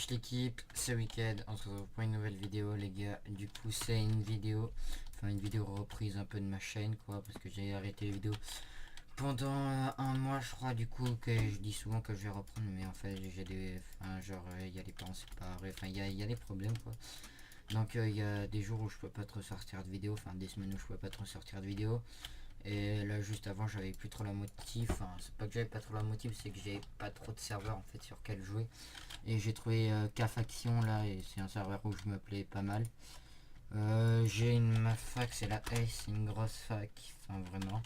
Wesh l'équipe, c'est Wicked, on se retrouve pour une nouvelle vidéo les gars. Du coup c'est une vidéo reprise un peu de ma chaîne quoi, parce que j'ai arrêté les vidéos pendant un mois je crois. Du coup que je dis souvent que je vais reprendre, mais en fait j'ai des, il y a les parents séparés, il y a des problèmes quoi. Donc il y a des jours où je peux pas trop sortir de vidéo, des semaines où je peux pas trop sortir de vidéo. Et là juste avant j'avais plus trop la motive, c'est pas que j'avais pas trop la motive, c'est que j'ai pas trop de serveurs en fait sur quel jouer. Et j'ai trouvé K-Faction là, et c'est un serveur où je me plais pas mal. Ma fac, c'est la S, c'est une grosse fac, vraiment.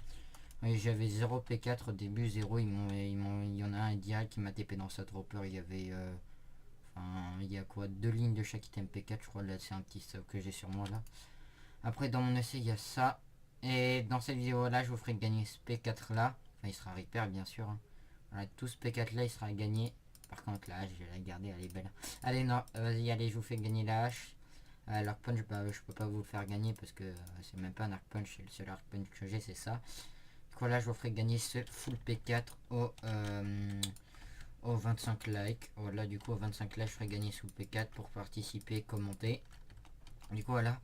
Et j'avais 0 P4 au début, 0, il y en a un direct qui m'a TP dans sa dropper, il y avait, il y a quoi, 2 lignes de chaque item P4, je crois, là c'est un petit stock que j'ai sur moi là. Après dans mon essai il y a ça, et dans cette vidéo là je vous ferai gagner ce P4 là, il sera repair bien sûr. Voilà, tout ce P4 là il sera gagné. Par contre la hache je vais la garder, elle est belle. Allez non, vas-y, allez, je vous fais gagner la hache. L'arc punch, je peux pas vous le faire gagner parce que c'est même pas un arc punch, c'est le seul arc punch que j'ai, c'est ça. Voilà, je vous ferai gagner ce full P4 au 25 likes. Voilà, du coup au 25 likes je ferai gagner ce full P4 pour participer, commenter. Du coup voilà.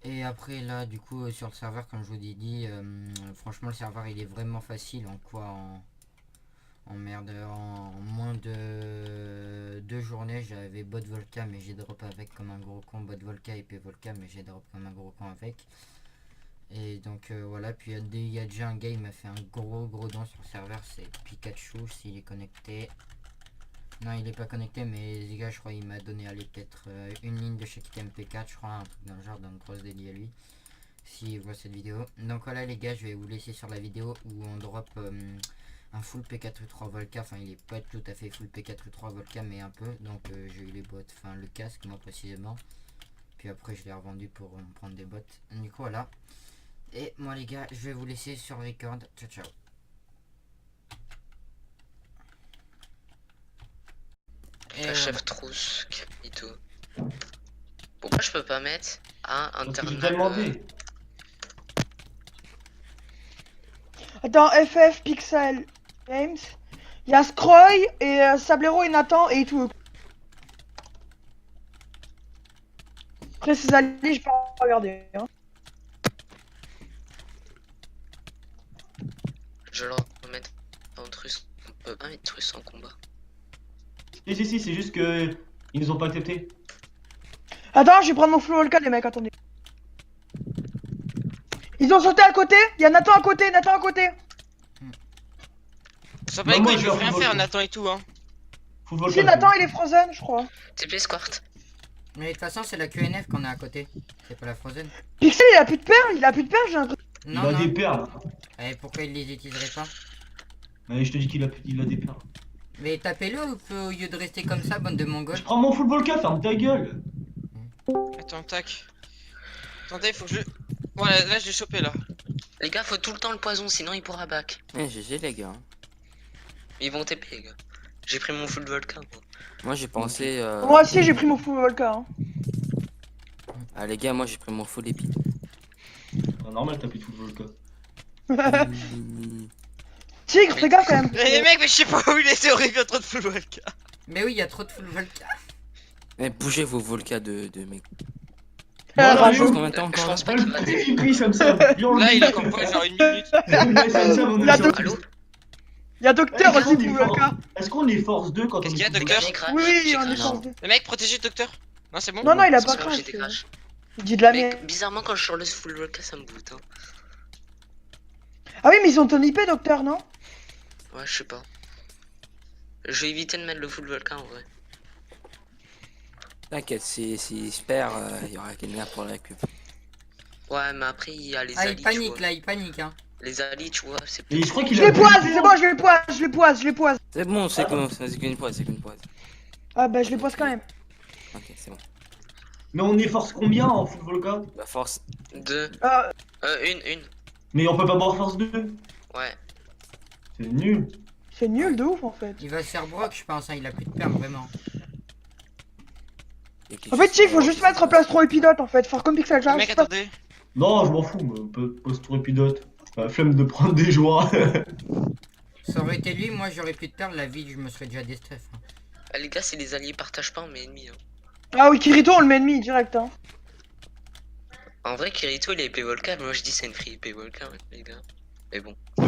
Et après là du coup sur le serveur, comme je vous ai dit, franchement le serveur il est vraiment facile. En moins de 2 journées j'avais bot Volca, mais j'ai drop avec comme un gros con, bot Volca et P Volca, mais j'ai drop comme un gros con avec. Et donc voilà, puis il y a déjà un gars, il m'a fait un gros don sur le serveur, c'est Pikachu, s'il est connecté. Non, il est pas connecté, mais les gars, je crois il m'a donné, allez, peut-être une ligne de chaque item P4, je crois, un truc dans le genre, dans une grosse délit à lui, s'il voit cette vidéo. Donc voilà les gars, je vais vous laisser sur la vidéo où on drop un full P4U3 Volca, il est pas tout à fait full P4U3 Volca, mais un peu. Donc j'ai eu les bottes, le casque moi précisément. Puis après je l'ai revendu pour me prendre des bottes. Du coup voilà. Et moi les gars, je vais vous laisser sur record. Ciao ciao. Et chef trousse, Capito. Pourquoi je peux pas mettre internal Attends, FF, Pixel Games. Il y a Scroy et Sablero et Nathan et tout. Après ces alliés, je peux pas regarder. Hein. Je leur remettre en truce. On peut pas mettre truce en combat. Si, c'est juste que ils nous ont pas accepté. Attends, je vais prendre mon full Volca, les mecs, attendez. Ils ont sauté à côté. Il y a Nathan à côté, Nathan à côté. Ça va, écoute, je peux rien faire, Nathan et tout, hein. Si, Nathan il est frozen, je crois. TP Squart. Mais de toute façon, c'est la QNF qu'on a à côté, c'est pas la Frozen. Pixel, il a plus de perles, j'ai l'impression. Il a des perles. Et pourquoi il les utiliserait pas? Mais je te dis qu'il a des perles. Mais tapez-le au lieu de rester comme ça, bande de mongols. Je prends mon full Volca, ferme ta gueule. Attends, tac. Attendez, faut que je... Voilà, là je l'ai chopé là. Les gars, faut tout le temps le poison, sinon il pourra back. GG les gars. Ils vont TP les gars. J'ai pris mon full Volca. Moi j'ai pensé... Moi aussi j'ai pris mon full Volca. Hein. Ah les gars, moi j'ai pris mon full épine. Ah, normal, t'as pris full Volca. Tigre, fais gaffe quand même. Les mecs, mais je sais pas où il est, c'est horrible, il y a trop de full Volca. Mais oui, il y a trop de full Volca. Mais bougez vos Volca de mec. Rajoute. Je pense combien de temps Je encore pense là pas qu'il va TP. Il prie comme ça. Là il a encore pas genre une minute. Allô? Il y a Docteur aussi full Volca. Est-ce qu'on est force 2 quand on Qu'est-ce qu'il y a, est Docteur? J'ai crash. Oui, j'ai on est crash. force 2. Le mec, protégez le docteur. Non, c'est bon? Non, il a C'est pas bon, crash. j'ai des crash. Il dit de la Mec, merde. bizarrement quand je sors le full Volca ça me boot hein. Ah oui, mais ils ont ton IP, Docteur, non? Ouais, je sais pas. Je vais éviter de mettre le full Volca en vrai. T'inquiète, s'il se perd, il y aura quelqu'un pour la récup. Ouais, mais après il y a les Ah, alliés. il panique tu vois. là, il panique hein. Les alliés, tu vois, c'est Et je crois qu'il Je a. les poise, c'est bon, je les poise. C'est bon, c'est qu'une poise, c'est qu'une poise. Ah bah je les poise quand même. Ok, c'est bon. Mais on est force combien en full Volca? La force. deux. Une. Mais on peut pas boire force 2. Ouais. C'est nul. C'est nul de ouf en fait. Il va se faire broc, je pense, il a plus de perles vraiment. En fait, il faut juste mettre en place 3 épidotes en fait. Faire comme Pixel Le Charge. mec, attendez. Non, je m'en fous, poste trop épidote. La flemme de prendre des joies. Ça aurait été lui, moi j'aurais plus de perles, la vie je me serais déjà déstress. Ah, les gars, si les alliés partagent pas, on met ennemi. Hein. Ah oui, Kirito, on le met ennemi direct. Hein. En vrai, Kirito, il a épée Volca. Moi, je dis c'est une free épée Volca, hein, les gars. Mais bon. Ah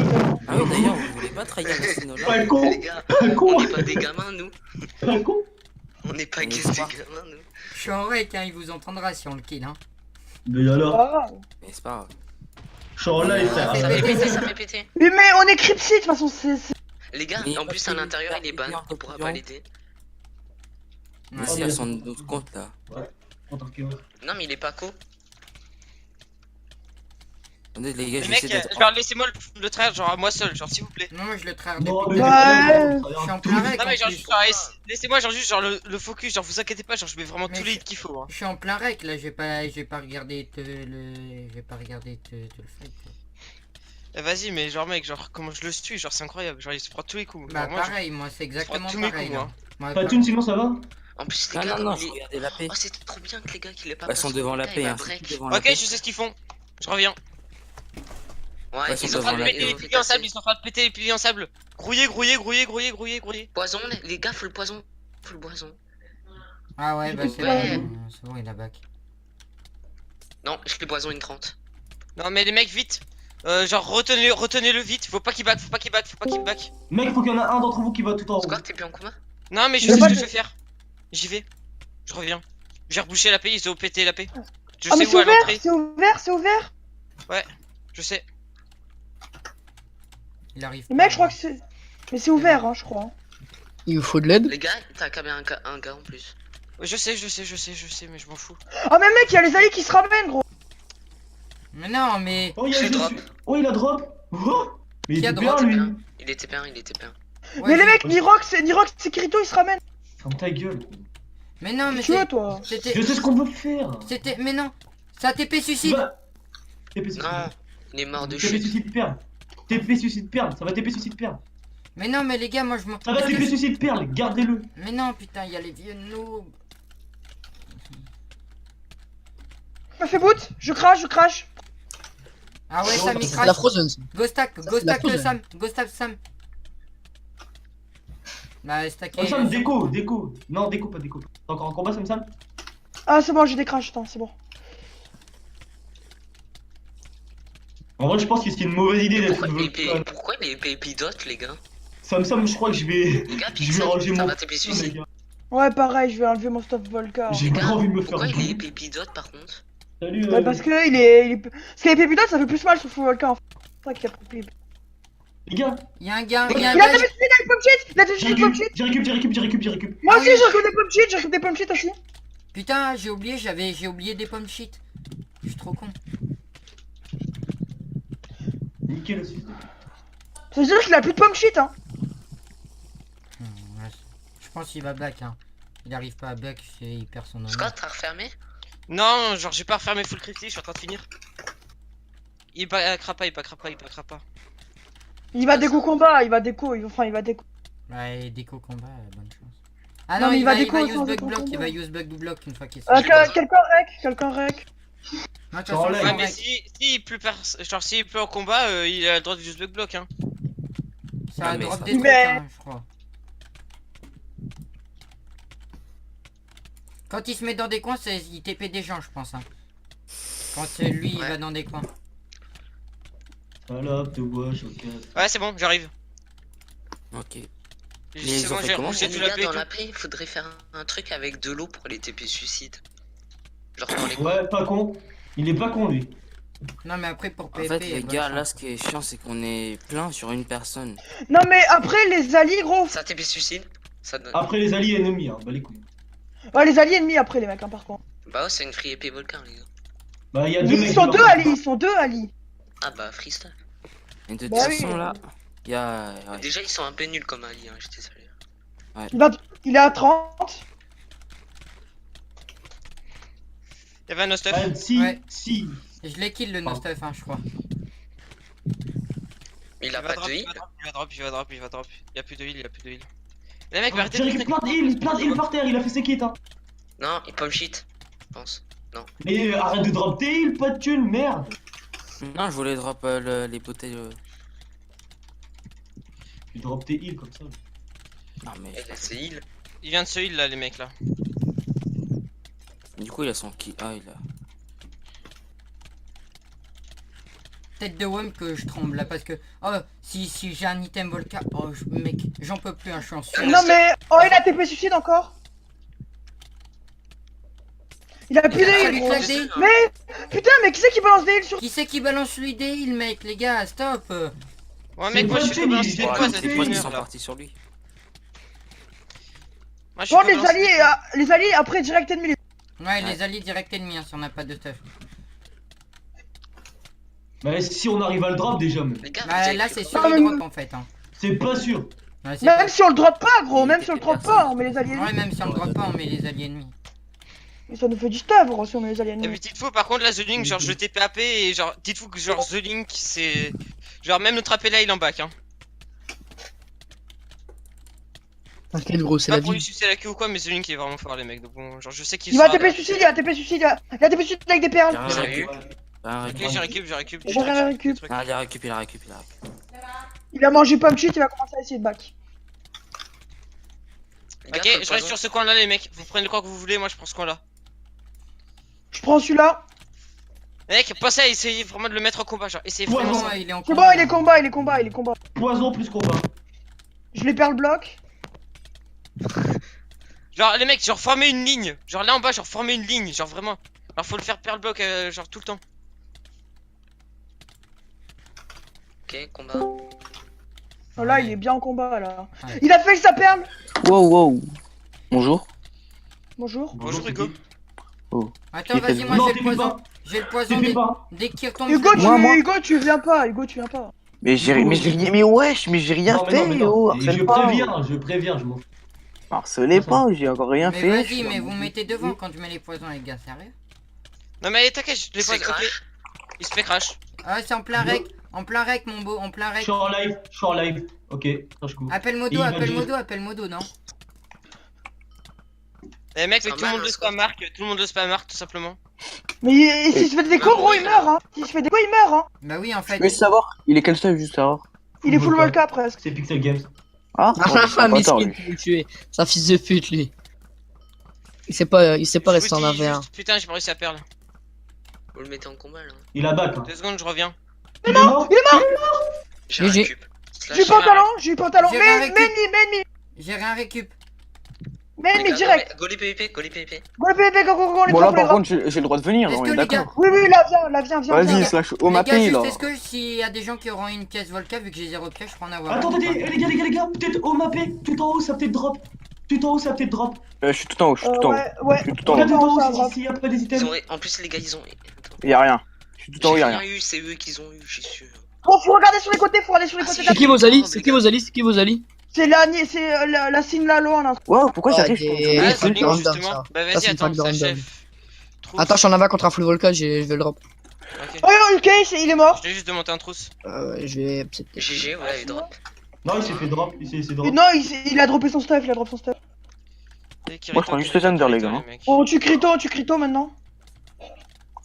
oui, d'ailleurs, vous voulez pas trahir le Sinola? Pas con. Les gars, Pas on con. n'est pas des gamins, nous. Pas con. On n'est pas On que est des smart. gamins, nous. Je suis en rec, hein, il vous entendra si on le kill. Hein. Mais alors, Ah. Mais c'est pas grave. je suis en live, frère. c'est Ça fait pété. péter, ça fait péter. Mais on est cryptide, de toute façon, c'est... Les gars, Mais en plus, à parce que l'intérieur, il est ban. hyper On pourra confusion. pas l'aider. Ouais. Ici, à son autre compte là. Non, mais il est pas co. Attendez, les gars, Les je vais mecs, essayer d'être. genre, laissez-moi le traire, genre, à moi seul, genre, s'il vous plaît. Non, moi je le traire Non, depuis. mais Ouais. Je suis en plein rec Non, mais en genre, plus. laissez-moi, genre, juste, genre, le focus, genre, vous inquiétez pas, genre, je mets vraiment Mais tous les je- hits qu'il faut. Hein. Je suis en plein rec là, j'ai pas regardé j'ai pas regardé te le fight. Vas-y, mais genre, mec, genre, comment je le suis, genre, c'est incroyable. Genre, il se prend tous les coups. Bah Genre, moi, pareil, moi c'est exactement tous mes pareil. coups, là. moi. Moi, Pas de thune, sinon ça va. En plus, les Non, gars, non, non, comme je les- regardais la paix. Oh, c'est trop bien que les gars qu'il ait pas Ils sont passé devant son la Volca, paix, il va hein. break. c'est devant la Ok, paix. je sais ce qu'ils font. Je reviens. Ouais, ils sont Ils sont en train de devant la péter paix. les piliers en sable, ils sont en train de péter les piliers en sable. Grouiller. Poison, les gars, faut le poison. Faut le poison. Ah ouais, bah c'est Ouais. bon, c'est bon, il a back. Non, je l'ai poison une 30. Non, mais les mecs, vite. Genre, retenez-le vite. Faut pas qu'il back. Mec, faut qu'il y en a un d'entre vous qui va tout en haut. Square, t'es plus en combat? Non, mais je Mais sais pas ce que de- je vais faire. J'y vais. Je reviens. J'ai rebouché la paix, ils ont pété la paix. Je Ah mais sais c'est où à ouvert, l'entrée. c'est ouvert. Je sais. Il arrive. Les mecs, pas. je crois que c'est... Mais c'est ouvert, hein, je crois. hein. Il vous faut de l'aide? Les gars, t'as qu'à bien un gars en plus. Je sais, mais je m'en fous. Ah mais mec, il y a les alliés qui se ramènent, gros. Mais non, mais. Oh, il y a Je le drop. Oh, il a drop. Oh. Mais Qui il a était drop, bien, lui. Bien. Il était bien. Ouais, Mais les j'ai- mecs, Nirox, Sekirito, ils se ramènent. Ferme ta gueule. Mais non, mais Tu vois, c'est- toi. c'était. Je sais ce qu'on peut faire. C'était. Mais non. Ça TP suicide. Va. TP suicide. Non, il est mort de TP chute. suicide perle. TP suicide perle. Ça va TP suicide perle. Mais non, mais les gars, moi je m'en. Ça va TP suicide perle. Gardez-le. Mais non, putain, il y a les vieux noobs. Je me fais boot, je crache. Ah ouais, Sam il C'est la crash. Frozen. ça. Go c'est la stack le pause. Sam. Go stack Sam. Bah, stacké. Oh, Sam, déco. Non, déco, pas déco. T'es encore en combat, Sam? Ah c'est bon, j'ai des crash, attends, c'est bon. En vrai, je pense que c'est une mauvaise idée d'être Pourquoi il est épée épidote, les gars? Sam, je crois que je vais. Les gars, Je vais Pixel, ranger ça mon. va TP les suicide. gars. Ouais, pareil, je vais enlever mon stuff Volca. J'ai Les pas gars, envie de me faire. pourquoi il est bouffer. épée épidote par contre? Salut. Ouais, parce que il est... Parce qu'avec Pépidote, ça fait plus mal sur full Volca, en fait. C'est ça qu'il a pris. Les gars, Il y a un gars, il y Il a un a gars. tapé dessus avec pommes cheats. Il a tapé dessus avec pommes cheats. j'ai récup. Moi Ah aussi, oui. j'ai récupéré des pommes cheats aussi. Putain, j'ai oublié, j'ai oublié des pommes shit. Je suis trop con. Nickel aussi. Ça veut dire qu'il a plus de pommes cheats, hein. Ouais, je pense qu'il va back, hein. Il arrive pas à back, il perd son honneur. Scott, t'as refermé? Non, genre, j'ai pas refermé full crypty, je suis en train de finir. Il pas crapa. Il va déco combat, il va déco. Ouais, déco combat, bonne chance. Ah Non, non, mais il il va va déco use sans bug déco block, combat. il va use bug block une fois qu'il sera. Quelqu'un rec. Moi, de toute Genre, façon, là, je Ouais, suis mais rec. s'il plus genre, s'il plus en combat, il a le droit de juste bug block, hein. Ça a Ouais, mais drop ça- des trucs, Mais- hein, je crois. Quand il se met dans des coins, il TP des gens, je pense. Hein. Quand lui, il Ouais. va dans des coins. Salope de bois, choquette. Ouais, c'est bon, j'arrive. Ok. C'est ils bon, ont fait j'ai comment, rebouché Les tout la gars, paix. dans et la tout. paix, il faudrait faire un truc avec de l'eau pour les TP suicide. Genre dans les Ouais, pas con. Il est pas con, lui. Non, mais après, pour En PvP. fait, les bonne gars, chance. là, ce qui est chiant, c'est qu'on est plein sur une personne. Non, mais après, les alliés, gros. Ça TP suicide, ça donne. Après les alliés ennemis, hein, bah les couilles. Ouais, les alliés ennemis après, les mecs, hein, par contre. Bah, ouais, c'est une free épée volcan, les gars. Bah, il y a deux mecs. Ils sont qui deux leur- alliés, ils sont deux alliés. Ah, bah, freestyle. Et de toute Bah oui. façon, là, il y a. Ouais. Déjà, ils sont un peu nuls comme Ali, hein, j'étais sérieux. Il est à 30. Il y avait un no stuff. Ah, si, Ouais. si. Je l'ai kill le no stuff, hein, je crois. Mais il a Il va pas drop, de il hit. va drop. Il y a plus de heal, Les mecs, J'ai arrêtez de récupéré plein de heal par terre, il a fait ses kits, hein. Non, il pomme shit, je pense. Mais arrête de drop tes heals, pas de thune, merde. Non, je voulais drop les bouteilles. Tu drop tes heals comme ça. Non, mais. Et là, c'est heal. Il vient de se heal là, les mecs là. Du coup, il a son kill. Ah, il a. Tête de WOM que je tremble là parce que oh si j'ai un item Volca, oh mec j'en peux plus hein, je suis en sueur. Non mais... Oh, il a TP suicide encore. Il a plus Il a d'heal, fallu gros. claquer. Mais... Putain, mais qui c'est qui balance des heals sur... Qui c'est qui balance lui des heals mec les gars stop. Ouais, mec, moi je suis pas pas Jenny, c'est j'ai quoi pas cette Tes potes, ils sont là? partis sur lui. Moi je suis Bon, pas les alliés après direct ennemi. Ouais les alliés direct ennemis hein, si on n'a pas de stuff. Bah, si on arrive à le drop déjà, mais Les gars, vous Bah avez là pris c'est quoi sur Non, les mais- drops en fait hein. c'est pas sûr. Ouais, c'est Même pas- si on le drop pas, gros, Il même était si on le drop personne. pas, on met les alliés Ouais ennemis. même si on le drop pas on met les alliés ennemis. Mais ça nous fait du stuff, gros, si on met les alliés Et ennemis. puis dites vous par contre là The Link genre je TPAP et genre dites-vous que genre The Link c'est genre même notre AP là il est en back hein. T'inquiète gros, c'est Pas la pour vie. lui sucer la queue ou quoi mais The Link est vraiment fort les mecs donc bon genre je sais qu'il Il va sera- TP suicide, il a TP suicide, il a TP suicide avec des perles. J'ai J'ai rien eu. récup. Rien Ok récup. j'ai récup. J'ai rien récup. Ah, il a récup, il a récup, il a récup. Il a mangé pomme cheat, il va commencer à essayer de back. Les gars, Ok faut le je reste poison. sur ce coin là les mecs. Vous prenez le coin que vous voulez moi je prends ce coin là. Je prends celui-là. Mec pensez à essayer vraiment de le mettre en combat genre essayez Ouais, vraiment non, ça. Ouais, il est en C'est bon, combat. il est combat, il est combat, il est combat. Poison plus combat. Je les perle bloc. Genre les mecs genre former une ligne. Genre là en bas genre former une ligne genre vraiment. Alors faut le faire perle bloc genre tout le temps. Ok, combat. Oh, là, Ouais. il est bien en combat, là. Ouais. Il a fait sa perle. Wow, wow. Bonjour. Bonjour. Bonjour, c'est Hugo. qui Attends Il vas-y était- moi Non, j'ai le t'es poison. pas. J'ai le poison T'es dès, pas. dès qu'il retombe. Hugo, je- Hugo, tu viens pas. Hugo, tu viens pas. Mais j'ai rien. Mais wesh, mais j'ai rien Non, mais non, mais fait, non. oh. Et Harcèle je pas. préviens, je m'en fous. Harcelez pas, j'ai encore rien Mais fait. vas-y mais vous mettez devant quand tu mets les poisons les gars sérieux. Non mais t'inquiète je les C'est pose ok. crash. Il se fait crash. Ah c'est en plein rec mon beau, en plein Je rec. suis en live. Ok, crash coup. Appelle Et Modo, il va appelle Modo non. Eh mec, C'est mais un tout le monde mal, le le score. spam marque, tout le monde le spam marque tout simplement. Mais s'il se fait des coups, gros, il meurt, hein. S'il se fait des coups, il meurt, hein. Bah oui en fait. Je veux savoir, il est quel stuff juste savoir. Il est full Volca presque. C'est Pixel Games. Ah, oh, c'est Ah, un bâtard, miskin, lui. tu veux le tuer. C'est un fils de pute, lui. Il sait pas rester en Je vous dis 1v1. juste, putain, j'ai pas réussi à perdre. Vous le mettez en combat là. Il a back. Hein. 2 secondes, je reviens. Il est mort. J'ai un GG. récup. J'ai eu pantalon, j'ai eu pantalon. J'ai Mais rien récup. ennemi, J'ai rien récup. direct. Go les PVP, go les PVP. Go, PVP, go, les Bon, là, trois, par les contre, j'ai le droit de venir, Est-ce on que est les gars, d'accord. Oui, là, viens. Vas-y, viens. slash les au ma gars pays, juste là. est-ce que s'il y a des gens qui auront une pièce Volca vu que j'ai 0 pièce je peux en avoir. Attendez, les gars, peut-être au mappé, tout en haut, ça peut-être drop. Tout en haut, ça peut-être drop. Je suis tout en haut, je suis tout en haut. Ouais. Je suis tout en haut. Regardez tout en ça haut, va. s'il y a pas des Ils items. ont... En plus les gars ils ont... Attends. Y'a rien. Je suis tout en haut, J'ai y'a rien rien. eu, c'est eux qu'ils ont eu, je suis sûr. Bon, faut regarder sur les côtés, faut aller sur les Ah, côtés. si, C'est qui vos alliés C'est qui vos alliés C'est qui vos alliés C'est la signe là loin là. Wow, pourquoi Ah, j'arrive des- Ah, Ah, c'est c'est bien random, justement. ça. Bah Ça, vas-y, c'est une attends, fac de ça random. chef. Trousse. Attends, je suis en 1v1 contre un full Volca, je vais le drop. Ok. Oh, ok, il est mort. Je vais juste de monter un trousse. Je vais peut-être. GG, ouais, il drop. Non, il s'est fait drop. Il s'est drop. Non, il a droppé son stuff, Moi, je prends juste les Thunder, les gars, hein. Bon, tu crito maintenant.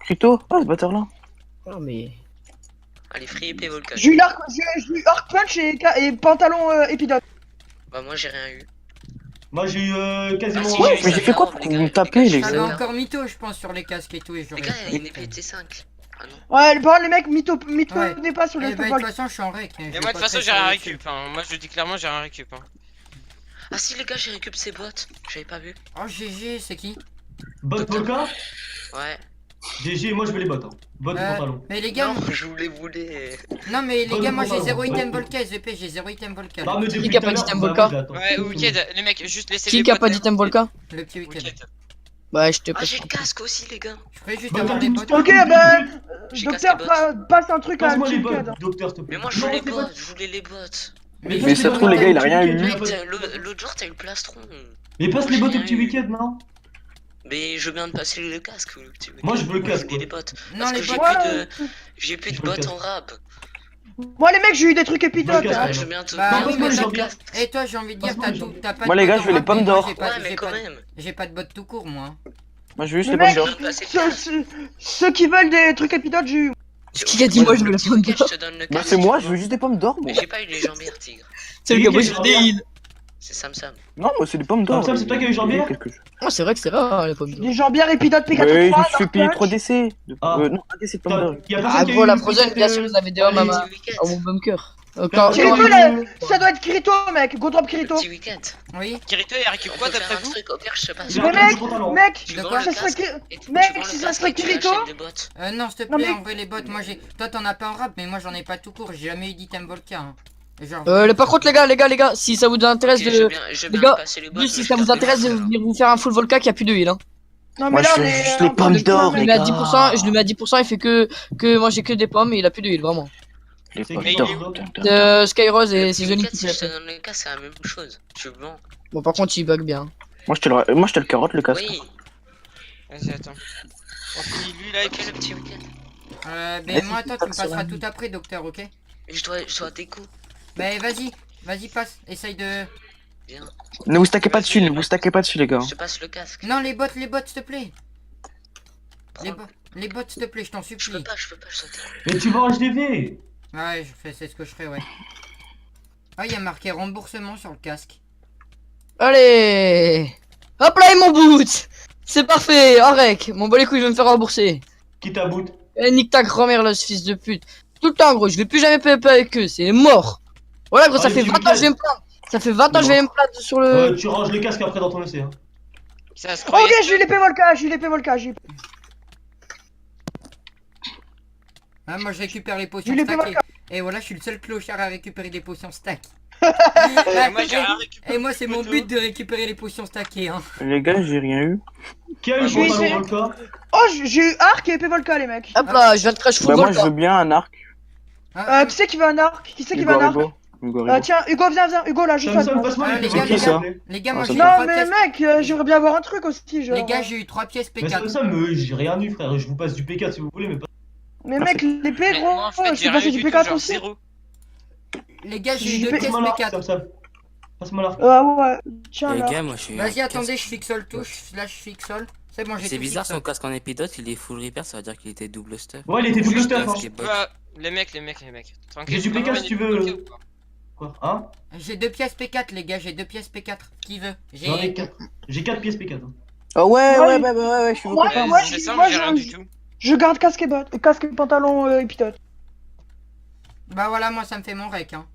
Crypto? Ah, ce bâtard là. Non, mais. Allez, free épée Volcan. J'ai eu Arc Punch et pantalon épidote. Bah moi j'ai rien eu. Moi, j'ai eu quasiment. Ah, si, Ouais, j'ai eu mais j'ai ça, fait quoi non, pour les que gars, vous me les tapez, gars, les je J'avais suis gars? là. encore mytho je pense sur les casques et tout et Les j'aurais. gars, il y a une épée T5. Ah non. Ouais, bon, les mecs, mytho Ouais. n'est pas sur Eh le bah, de top toute façon je suis en rec. Et moi de toute façon j'ai rien récup hein. Moi je le dis clairement j'ai rien récup hein. Ah si les gars, j'ai récup ses bottes. J'avais pas vu. Oh GG c'est qui? Bot Volca. Ouais. GG, moi je veux les bots. Hein. Bot pantalon. Mais les gars, Non, je voulais. non mais les gars moi j'ai Bonne 0 item bonne. Volca SVP, j'ai 0 item Volca. Non, mais depuis Qui a tout à pas l'heure, d'item bah, Volca oui, j'attends. Ouais, Wicked, les mecs, juste laissez Qui les a pas bots, d'item Volca? Le petit week-end. Wicked. Ouais, je te Ah passe. j'ai le casque aussi les gars. Je ferais juste Bah, avoir les bots. Ok, bah, J'ai docteur, cassé les passe un truc à Passe-moi les Jim bots, Cad. docteur, s'il te plaît. Mais moi je Non, voulais c'est pas, pas- je voulais les bottes. Mais ça se trouve, les gars, il a rien eu. Mec, l'autre jour t'as eu le plastron. Mais passe les bots au J'ai petit rien eu. week-end, non? Mais je viens de passer le casque. Le petit Moi, je veux le Moi, casque, voulais les quoi. bottes. Non Parce les que bots. j'ai plus de Je veux le bottes casque. en rap. Moi, les mecs, j'ai eu des trucs Moi, épidotes. je casse, hein. Ouais, ouais. je veux bien te. Bah Non, oui passe-moi mais les t'as jambières. Et toi j'ai envie de dire Passe-moi les jambières. t'as pas de Moi, les gars, bots je veux les en pommes rap, mais d'or. moi, j'ai pas- Ouais, mais j'ai quand pas- même. J'ai pas de bottes tout court moi. Moi, je veux juste Les les mecs, pommes Je d'or. viens de passer le casque. ceux qui veulent des trucs épidotes, j'ai eu. Qui a dit moi je veux la Petit pomme week-end, d'or? je te donne le Bah, casque. c'est moi, tu je vois. veux juste des pommes d'or, moi. Mais j'ai pas eu les jambières, tigre. C'est le gars, moi Nickel, je veux des heals. C'est Samsam. Non, moi c'est des pommes d'or. Sam, c'est toi qui as eu Jean-Pierre Oh, c'est vrai que c'est rare, les pommes d'or. Des Jambières, Épidote, Ouais, P4 je me 3, suis fait payer 3 DC. Ah. Non, 1 DC de pommes d'or. Y'a Ah, personne qui a gros, eu la le Frozen, piquet bien de- sûr, vous avez des hommes à Petit week-end. mon bunker. Kirito, Kirito, ça doit être Kirito, mec. Go drop Kirito. Petit week-end. Oui. Kirito, il récupère quoi d'après vous? Au pire, je sais pas. Il a Mais un truc mec, du pantalon. mec, Tu De vends quoi le ça serait casque que- et tu mec, vends le si ça casque serait et tu Kirito- achètes des bottes. Non, s'il te Non, plaît, mais- en vrai, les bots, moi j'ai. Toi, t'en as pas en rap, mais moi j'en ai pas tout court. J'ai jamais eu d'item Volca. Hein. Genre. Par contre, les gars, si ça vous intéresse Ok, je veux de. bien- je veux les bien gars, passer les bottes, Juste si mais ça je vous tape intéresse de les venir vous faire un full Volca qui a plus de heal, hein. Non, Moi, mais là, je on fais est. juste les on pommes est d'or, plein, Je lui mec. mets à 10%, je lui mets à 10%, il fait que manger que des pommes et il a plus de heal, vraiment. Les C'est pommes qui, d'or. Kirito Skyrose Le et petit ses zones week-end, qui si je te fait. donne le casque, c'est la même chose. Tu vends. Bon, par contre, il bug bien. Moi, je te le carotte, le casque. Oui. Vas-y, attends. On finit lui là et puis Ok, le petit week-end. Ben moi, attends, tu me passeras tout après, docteur, ok? Je dois des coups. Ben vas-y, passe. Essaye de. Viens. Ne vous stackez pas dessus, ne vous stackez pas dessus, les gars. Je te passe le casque. Non, les bots, s'il te plaît. Prends. Les bots, s'il te plaît, je t'en Je supplie. peux pas, je saute. Mais tu vas en HDV. Ouais, c'est ce que je ferai, ouais. Ah, il y a marqué remboursement sur le casque. Allez! Hop là, et mon boot! C'est parfait! En rec! Mon bon les couilles, je vais me faire rembourser. Qui t'aboute? Eh, nique ta grand-mère, là, ce fils de pute. Tout le temps, gros, je vais plus jamais PvP avec eux, c'est mort. Voilà, gros, ça Allez, fait tu 20 me ans que je vais me plaindre. Ça fait 20 ans que je vais me plaindre sur le. Tu ranges le casque après dans ton essai. Hein. ça se Ok, croyait. j'ai eu l'épée Volca, Ah, moi, je récupère les potions J'ai les stack. Volca. Et voilà, je suis le seul clochard à récupérer des potions stack. Moi j'ai rien récupéré. Et moi, c'est mon but de récupérer les potions stackées, hein. Les gars, j'ai rien eu. Qui a eu le Je vais pantalon essayer. Volca? Oh, j'ai eu Arc et épée Volca, les mecs. Hop là, je viens de crash full Bah, moi, je Volca. veux bien un arc. Ah, Qui c'est qui veut un arc? Qui c'est qui veut Hugo un arc? Rigo. Hugo Rigo. Tiens, Hugo, viens, Hugo, là, je Sam, saute. Sam, passe-moi Ah, les les pièces. gars, qui, ça les gars, Ah, moi ça j'ai eu va. Non, 3 mais pièces. mec, j'aimerais bien avoir un truc aussi, genre. Les gars, j'ai eu 3 pièces Mais P4. ça, j'ai rien eu, frère. Je vous passe du P4 si vous voulez, mais pas. Mais mec, l'épée, Mais gros, moi, en fait, je j'ai peux rien passer eu du du tout, P4 genre aussi. zéro. Les gars, j'ai eu J'ai 2 fait- pièces Passe-moi l'arc, P4. Sam, Sam. Passe-moi l'arc. Ouais, tiens, Les là. gars, moi je suis. Vas-y, attendez, je fixole tout, slash fixole. C'est bon, j'ai C'est tout bizarre, son fixole. casque en épidote, il est full repair, ça veut dire qu'il était double stuff. Ouais, il était double stuff, hein. Casque et bot. Les mecs. Tranquille. J'ai du vraiment P4 si tu veux. gagner du ou pas? Quoi? Hein? J'ai 2 pièces P4, les gars, j'ai 2 pièces P4. Qui veut? J'en ai 4. J'ai 4 pièces P4. hein. Oh ouais, Ouais, ouais, je suis vos Ouais, copains. ouais, C'est ça, moi, moi j'ai rien du tout. Je garde casque et pantalon Épidote. Bah voilà, moi ça me fait mon rec, hein.